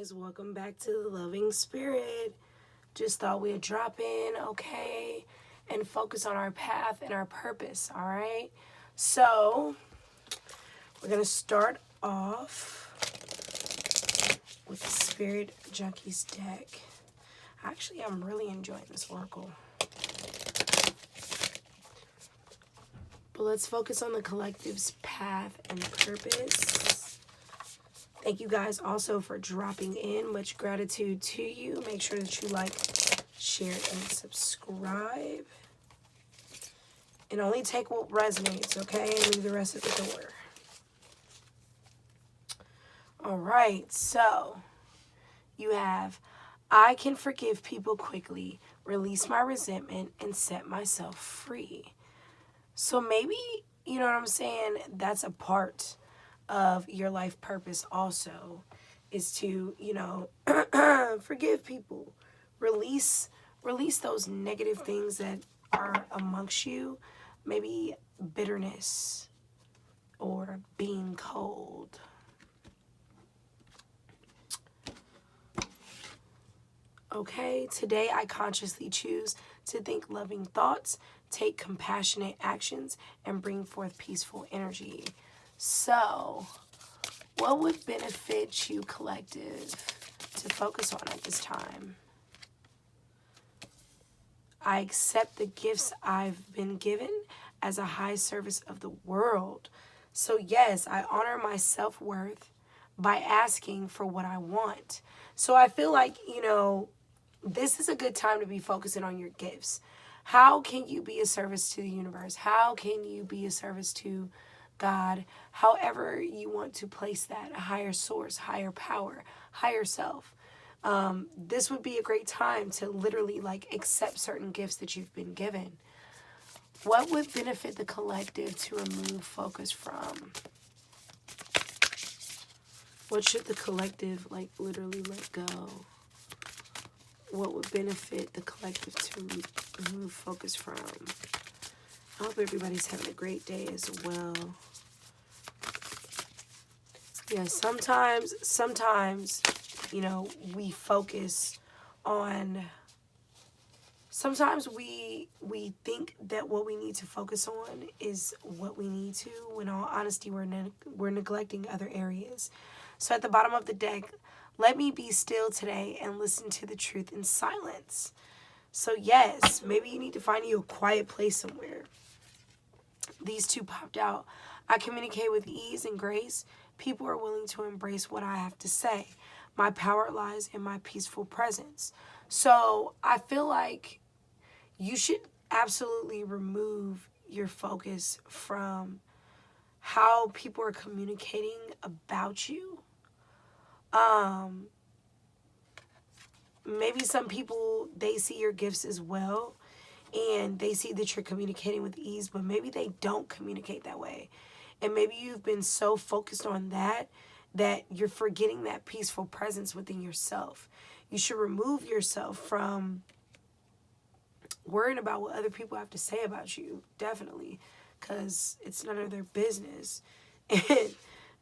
guys, welcome back to the Loving Spirit. Just thought we'd drop in, okay, and focus on our path and our purpose, all right? So, we're going to start off with the Spirit Junkies deck. Actually, I'm really enjoying this oracle. But let's focus on the collective's path and purpose. Thank you guys also for dropping in. Much gratitude to you. Make sure that you like, share, and subscribe. And only take what resonates, okay? And leave the rest at the door. All right, so you have, I can forgive people quickly, release my resentment, and set myself free. So maybe, you know what I'm saying, that's a part of your life purpose also, is to, you know, forgive people, release those negative things that are amongst you, maybe bitterness or being cold. Okay, today I consciously choose to think loving thoughts, take compassionate actions, and bring forth peaceful energy. So, what would benefit you, collective, to focus on at this time? I accept the gifts I've been given as a high service of the world. So yes, I honor my self-worth by asking for what I want. So I feel like, you know, this is a good time to be focusing on your gifts. How can you be a service to the universe? How can you be a service to God? However you want to place that, a higher source, higher power, higher self. This would be a great time to literally like accept certain gifts that you've been given. What would benefit the collective to remove focus from? What should the collective like literally let go? What would benefit the collective to remove focus from? I hope everybody's having a great day as well. Yeah, sometimes, you know, we focus on, sometimes we think that what we need to focus on is what we need to. In all honesty, we're neglecting other areas. So at the bottom of the deck, let me be still today and listen to the truth in silence. So yes, maybe you need to find you a quiet place somewhere. These two popped out. I communicate with ease and grace. People are willing to embrace what I have to say. My power lies in my peaceful presence. So I feel like you should absolutely remove your focus from how people are communicating about you. Maybe some people, they see your gifts as well and they see that you're communicating with ease, but maybe they don't communicate that way. And maybe you've been so focused on that you're forgetting that peaceful presence within yourself. You should remove yourself from worrying about what other people have to say about you, definitely, because it's none of their business. And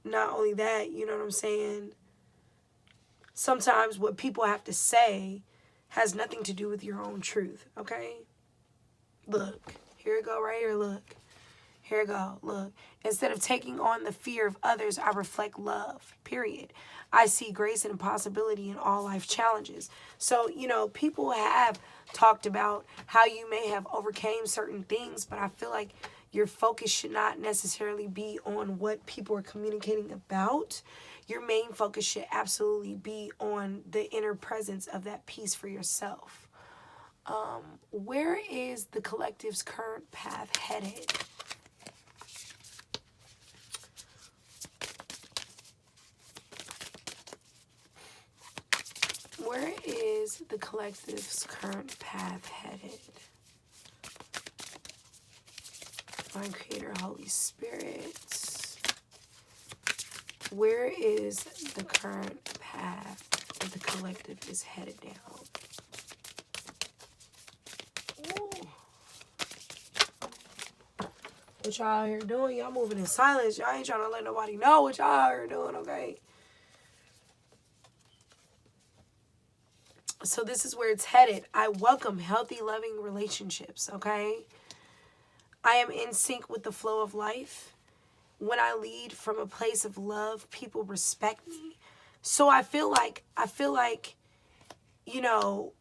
not only that, you know what I'm saying? Sometimes what people have to say has nothing to do with your own truth, okay? Look, here it go right here, look. Here it go, look. Instead of taking on the fear of others, I reflect love, period. I see grace and possibility in all life challenges. So, you know, people have talked about how you may have overcame certain things, but I feel like your focus should not necessarily be on what people are communicating about. Your main focus should absolutely be on the inner presence of that peace for yourself. Where is the collective's current path headed? Where is the collective's current path headed? Divine Creator, Holy Spirit. Where is the current path that the collective is headed down? Ooh. What y'all out here doing? Y'all moving in silence. Y'all ain't trying to let nobody know what y'all out here doing, okay? So this is where it's headed. I welcome healthy, loving relationships, okay? I am in sync with the flow of life. When I lead from a place of love, people respect me. So I feel like, you know,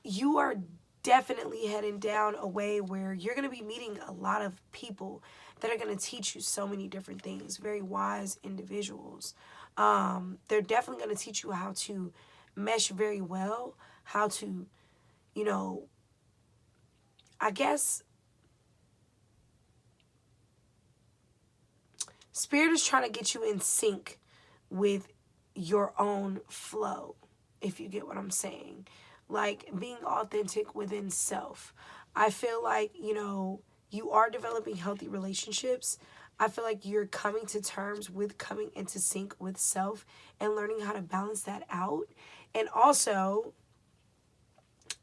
you are definitely heading down a way where you're going to be meeting a lot of people that are going to teach you so many different things, very wise individuals. They're definitely going to teach you how to mesh very well, how to, you know, I guess Spirit is trying to get you in sync with your own flow, if you get what I'm saying. Like being authentic within self. I feel like, you are developing healthy relationships. I feel like you're coming to terms with coming into sync with self and learning how to balance that out. And also,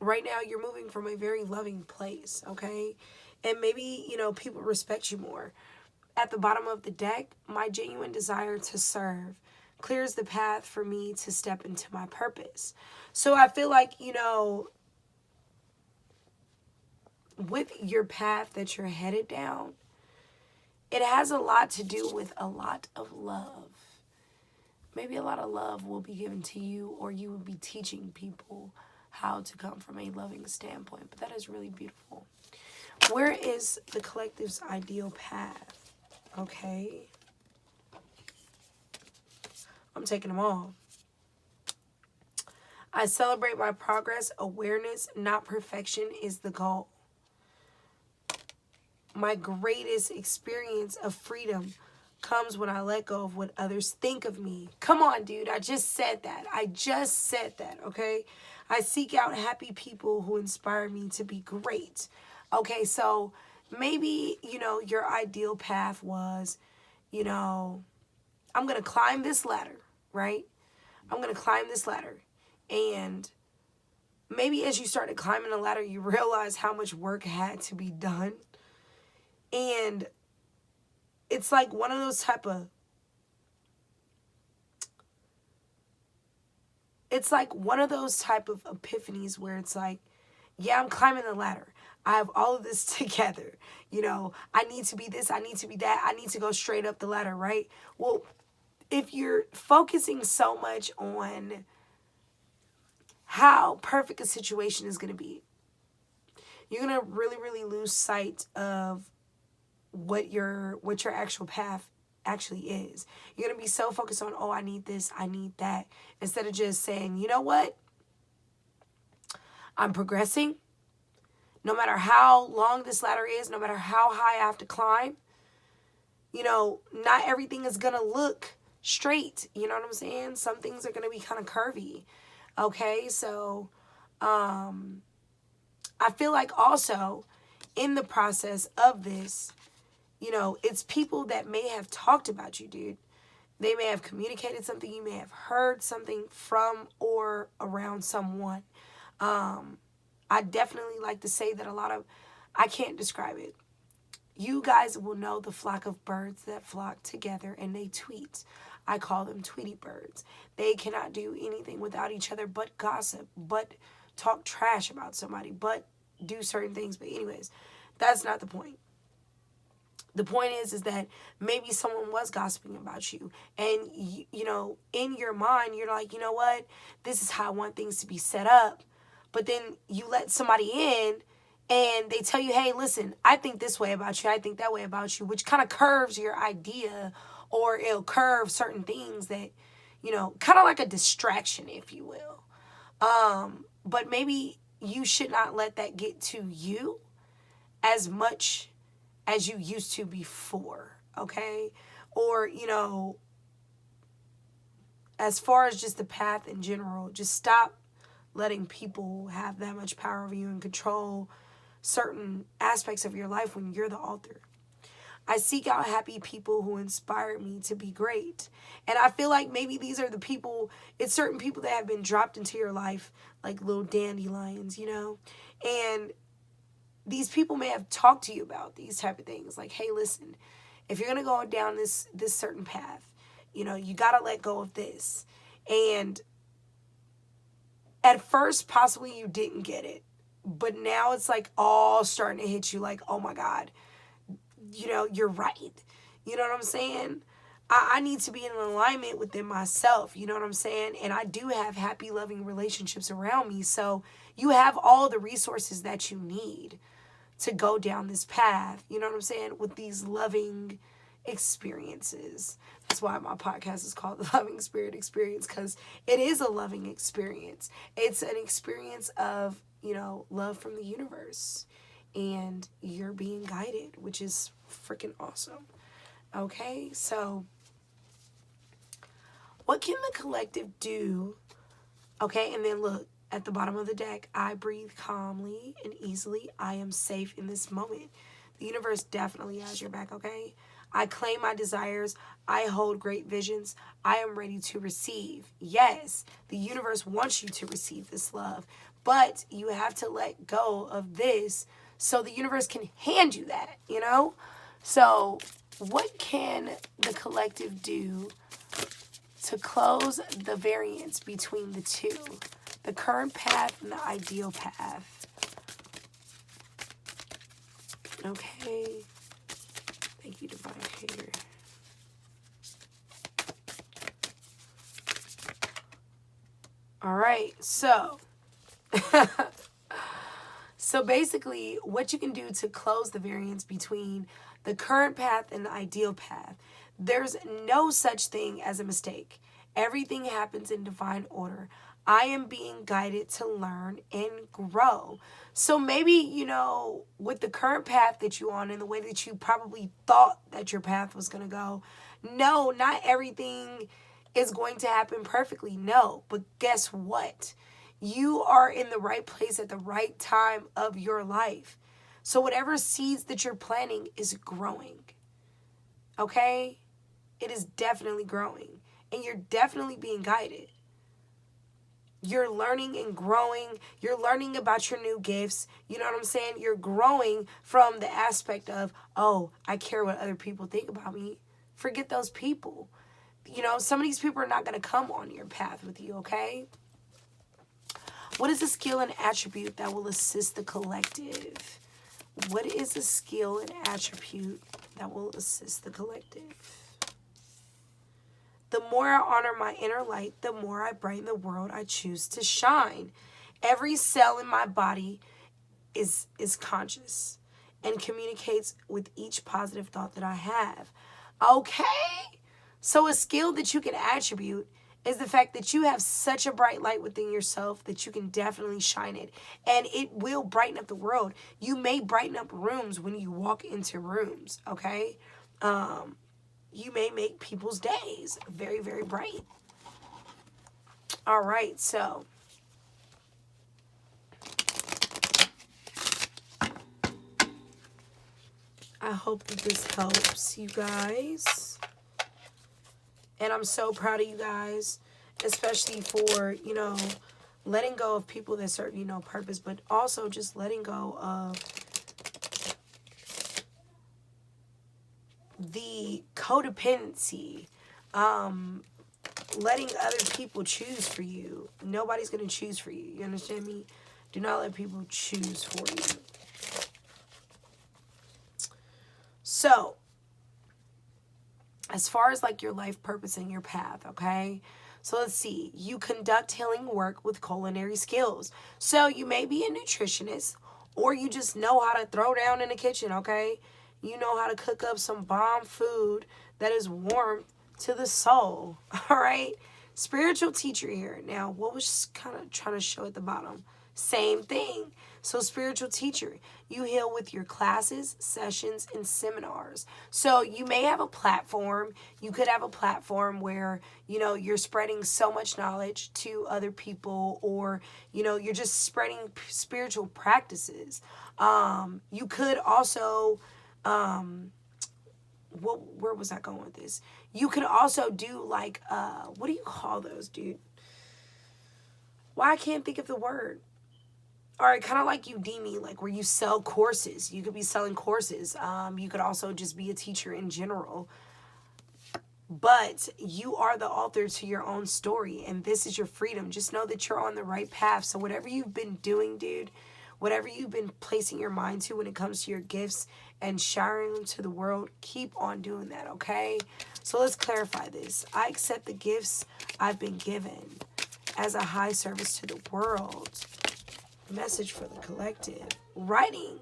right now, you're moving from a very loving place, okay? And maybe, people respect you more. At the bottom of the deck, my genuine desire to serve clears the path for me to step into my purpose. So I feel like, with your path that you're headed down, it has a lot to do with a lot of love. Maybe a lot of love will be given to you, or you will be teaching people how to come from a loving standpoint. But that is really beautiful. Where is the collective's ideal path? Okay. I'm taking them all. I celebrate my progress. Awareness, not perfection, is the goal. My greatest experience of freedom comes when I let go of what others think of me. Come on, dude. I just said that. Okay? I seek out happy people who inspire me to be great. Okay, so maybe, your ideal path was, I'm going to climb this ladder, right? I'm going to climb this ladder. And maybe as you started climbing the ladder, you realize how much work had to be done. And it's like one of those type of epiphanies where it's like, yeah, I'm climbing the ladder. I have all of this together. I need to be this, I need to be that, I need to go straight up the ladder, right? Well, if you're focusing so much on how perfect a situation is going to be, you're going to really, really lose sight of what your actual path actually is. You're going to be so focused on, oh, I need this, I need that, instead of just saying, you know what? I'm progressing. No matter how long this ladder is, no matter how high I have to climb, not everything is going to look straight. You know what I'm saying? Some things are going to be kind of curvy. Okay, so I feel like also in the process of this, it's people that may have talked about you, dude. They may have communicated something. You may have heard something from or around someone. I definitely like to say that I can't describe it. You guys will know the flock of birds that flock together and they tweet. I call them Tweety birds. They cannot do anything without each other but gossip, but talk trash about somebody, but do certain things. But anyways, that's not the point. The point is that maybe someone was gossiping about you, and in your mind you're like, you know what, this is how I want things to be set up. But then you let somebody in and they tell you, hey, listen, I think this way about you, I think that way about you, which kind of curves your idea, or it'll curve certain things that, kind of like a distraction, if you will. But maybe you should not let that get to you as much as you used to before, okay? Or, as far as just the path in general, just stop letting people have that much power over you and control certain aspects of your life when you're the author. I seek out happy people who inspire me to be great. And I feel like maybe these are the people, it's certain people that have been dropped into your life like little dandelions, And these people may have talked to you about these type of things. Like, hey, listen, if you're going to go down this certain path, you got to let go of this. And At first, possibly you didn't get it, but now it's like all starting to hit you like, oh my God, you're right. You know what I'm saying? I need to be in alignment within myself. You know what I'm saying? And I do have happy, loving relationships around me. So you have all the resources that you need to go down this path. You know what I'm saying? With these loving experiences. That's why my podcast is called The Loving Spirit Experience, because it is a loving experience. It's an experience of, love from the universe. And you're being guided, which is freaking awesome. Okay, so what can the collective do? Okay, and then look at the bottom of the deck. I breathe calmly and easily. I am safe in this moment. The universe definitely has your back, okay? I claim my desires. I hold great visions. I am ready to receive. Yes, the universe wants you to receive this love, but you have to let go of this so the universe can hand you that, So what can the collective do to close the variance between the two, the current path and the ideal path? Okay. Thank you, Divine Creator. All right, so so basically what you can do to close the variance between the current path and the ideal path, there's no such thing as a mistake. Everything happens in divine order. I am being guided to learn and grow. So maybe, with the current path that you're on and the way that you probably thought that your path was going to go, no, not everything is going to happen perfectly. No, but guess what? You are in the right place at the right time of your life. So whatever seeds that you're planting is growing. Okay? It is definitely growing. And you're definitely being guided. You're learning and growing. You're learning about your new gifts. You know what I'm saying? You're growing from the aspect of, oh, I care what other people think about me. Forget those people. Some of these people are not going to come on your path with you, okay? What is a skill and attribute that will assist the collective? What is a skill and attribute that will assist the collective? The more I honor my inner light, the more I brighten the world I choose to shine. Every cell in my body is conscious and communicates with each positive thought that I have. Okay? So a skill that you can attribute is the fact that you have such a bright light within yourself that you can definitely shine it. And it will brighten up the world. You may brighten up rooms when you walk into rooms, okay? You may make people's days very, very bright. All right, so I hope that this helps you guys. And I'm so proud of you guys, especially for, letting go of people that serve you no purpose, but also just letting go of the codependency, letting other people choose for you. Nobody's going to choose for you. You understand me? Do not let people choose for you. So, as far as like your life purpose and your path, okay? So let's see. You conduct healing work with culinary skills. So you may be a nutritionist, or you just know how to throw down in the kitchen, okay? You know how to cook up some bomb food that is warm to the soul, all right? Spiritual teacher here. Now, what was kind of trying to show at the bottom? Same thing. So spiritual teacher, you heal with your classes, sessions, and seminars. So you may have a platform. You could have a platform where, you're spreading so much knowledge to other people, or, you're just spreading spiritual practices. You could also, where was I going with this? You could also do like, what do you call those, dude? Why I can't think of the word. All right, kind of like Udemy, like where you sell courses. You could be selling courses. You could also just be a teacher in general. But you are the author to your own story, and this is your freedom. Just know that you're on the right path. So whatever you've been doing, dude, whatever you've been placing your mind to when it comes to your gifts and sharing them to the world, keep on doing that, okay? So let's clarify this. I accept the gifts I've been given as a high service to the world. Message for the collective. Writing.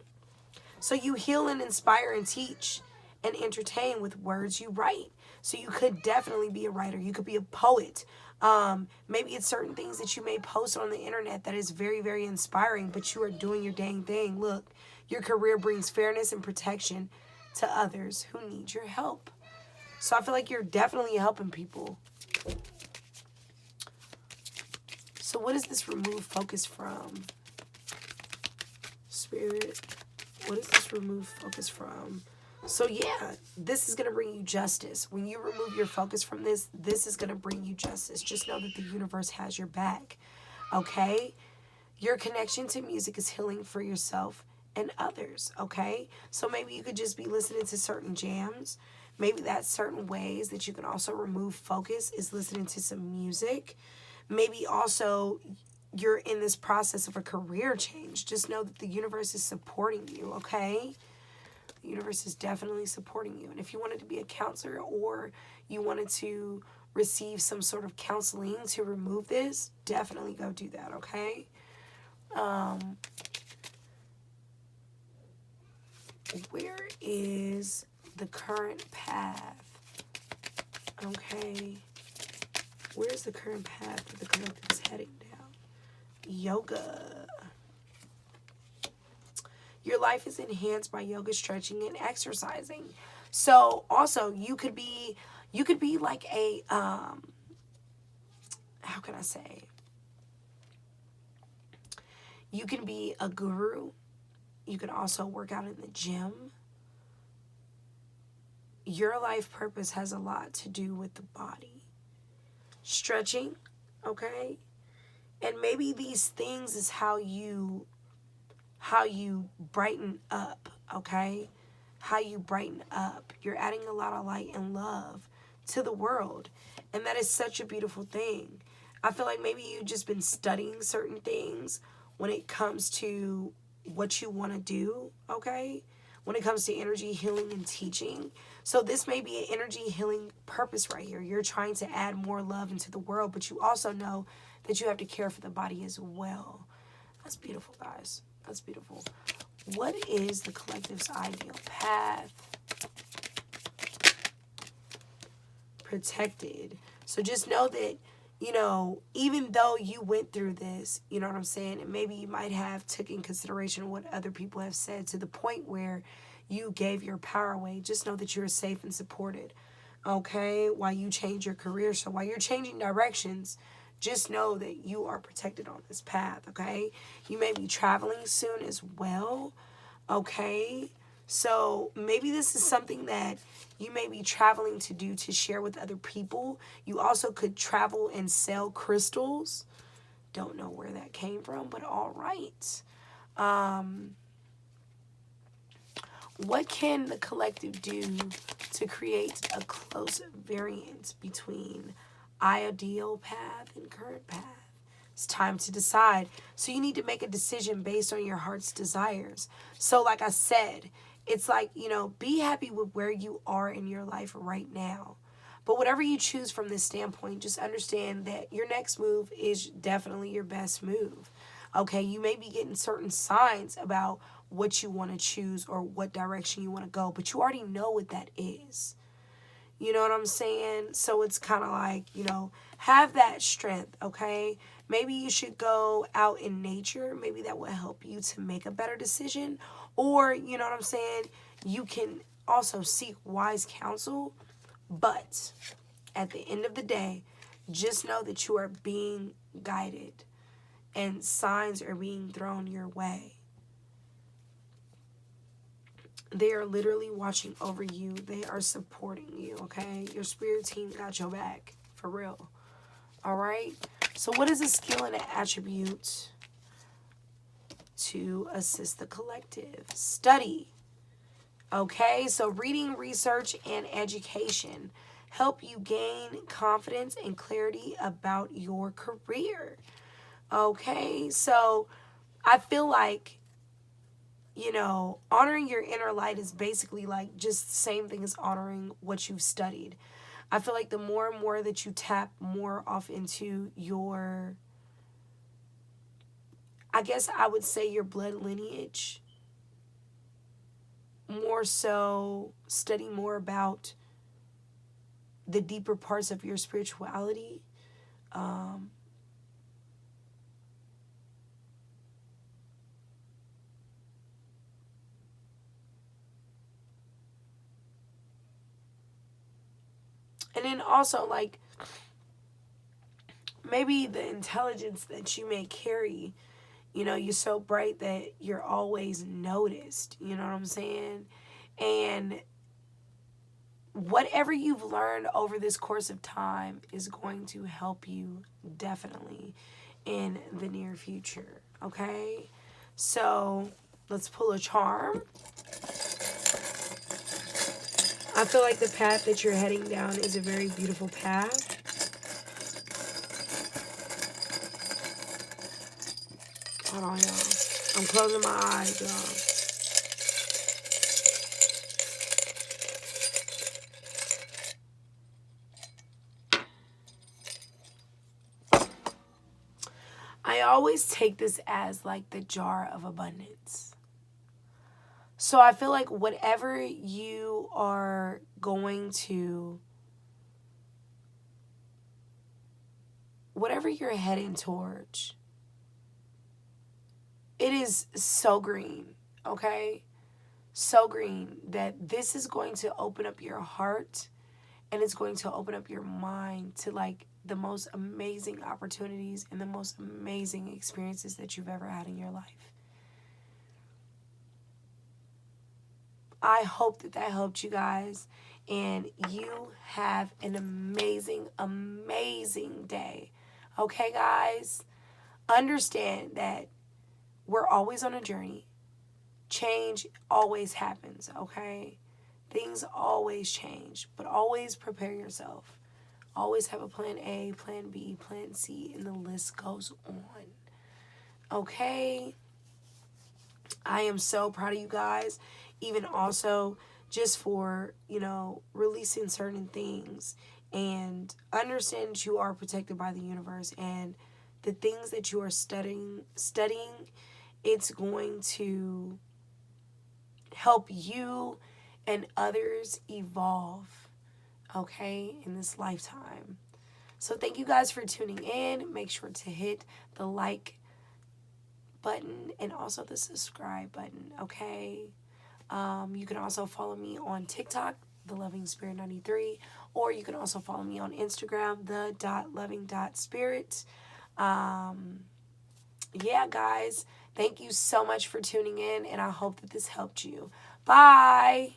So you heal and inspire and teach and entertain with words you write. So you could definitely be a writer. You could be a poet. Maybe it's certain things that you may post on the internet that is very, very inspiring, but you are doing your dang thing. Look, your career brings fairness and protection to others who need your help. So I feel like you're definitely helping people. So what is this remove focus from? Spirit, what is this remove focus from? So yeah, this is going to bring you justice. When you remove your focus from this, this is going to bring you justice. Just know that the universe has your back, okay? Your connection to music is healing for yourself and others, okay? So maybe you could just be listening to certain jams. Maybe that's certain ways that you can also remove focus is listening to some music. Maybe also you're in this process of a career change. Just know that the universe is supporting you, okay? The universe is definitely supporting you. And if you wanted to be a counselor or you wanted to receive some sort of counseling to remove this, definitely go do that, okay? Where is the current path? Okay. Where's the current path that the collective is heading down? Yoga. Your life is enhanced by yoga, stretching, and exercising. So also you could be like a how can I say? You can be a guru. You can also work out in the gym. Your life purpose has a lot to do with the body. Stretching, okay? And maybe these things is how you brighten up, okay? How you brighten up. You're adding a lot of light and love to the world. And that is such a beautiful thing. I feel like maybe you've just been studying certain things when it comes to what you want to do, okay? When it comes to energy healing and teaching. So this may be an energy healing purpose right here. You're trying to add more love into the world, but you also know that you have to care for the body as well. That's beautiful, guys. That's beautiful. What is the collective's ideal path? Protected. So just know that, you know, even though you went through this, you know what I'm saying, and maybe you might have took in consideration what other people have said to the point where you gave your power away, just know that you're safe and supported, okay, while you change your career. So while you're changing directions, just know that you are protected on this path, okay? You may be traveling soon as well, okay? So maybe this is something that you may be traveling to do to share with other people. You also could travel and sell crystals. Don't know where that came from, but all right. What can the collective do to create a close variance between ideal path and current path? It's time to decide. So you need to make a decision based on your heart's desires. So like I said, it's like, you know, be happy with where you are in your life right now. But whatever you choose from this standpoint, just understand that your next move is definitely your best move. Okay, you may be getting certain signs about what you want to choose or what direction you want to go, but you already know what that is. You know what I'm saying? So it's kind of like, you know, have that strength, okay? Maybe you should go out in nature. Maybe that will help you to make a better decision. Or, you know what I'm saying? You can also seek wise counsel. But at the end of the day, just know that you are being guided and signs are being thrown your way. They are literally watching over you. They are supporting you, okay? Your spirit team got your back, for real. All right? So what is a skill and an attribute to assist the collective? Study. Okay? So reading, research, and education. help you gain confidence and clarity about your career. Okay, so I feel like, honoring your inner light is basically like just the same thing as honoring what you've studied. I feel like the more and more that you tap more off into your, I guess I would say your blood lineage, more so study more about the deeper parts of your spirituality. Um, and then also, like, maybe the intelligence that you may carry, you're so bright that you're always noticed. You know what I'm saying? And whatever you've learned over this course of time is going to help you definitely in the near future. Okay? So let's pull a charm. I feel like the path that you're heading down is a very beautiful path. Hold on, y'all. I'm closing my eyes, y'all. I always take this as like the jar of abundance. So I feel like whatever you are going to, whatever you're heading towards, it is so green, okay? So green that this is going to open up your heart and it's going to open up your mind to like the most amazing opportunities and the most amazing experiences that you've ever had in your life. I hope that helped you guys, and you have an amazing, amazing day. Okay, guys? Understand that we're always on a journey. Change always happens, okay? Things always change, but always prepare yourself. Always have a plan A, plan B, plan C, and the list goes on. Okay? I am so proud of you guys. Even also just for, releasing certain things and understand that you are protected by the universe, and the things that you are studying, it's going to help you and others evolve, okay, in this lifetime. So thank you guys for tuning in. Make sure to hit the like button and also the subscribe button, okay? You can also follow me on TikTok, The Loving Spirit 93, or you can also follow me on Instagram, the.loving.spirit. Yeah, guys, thank you so much for tuning in, and I hope that this helped you. Bye.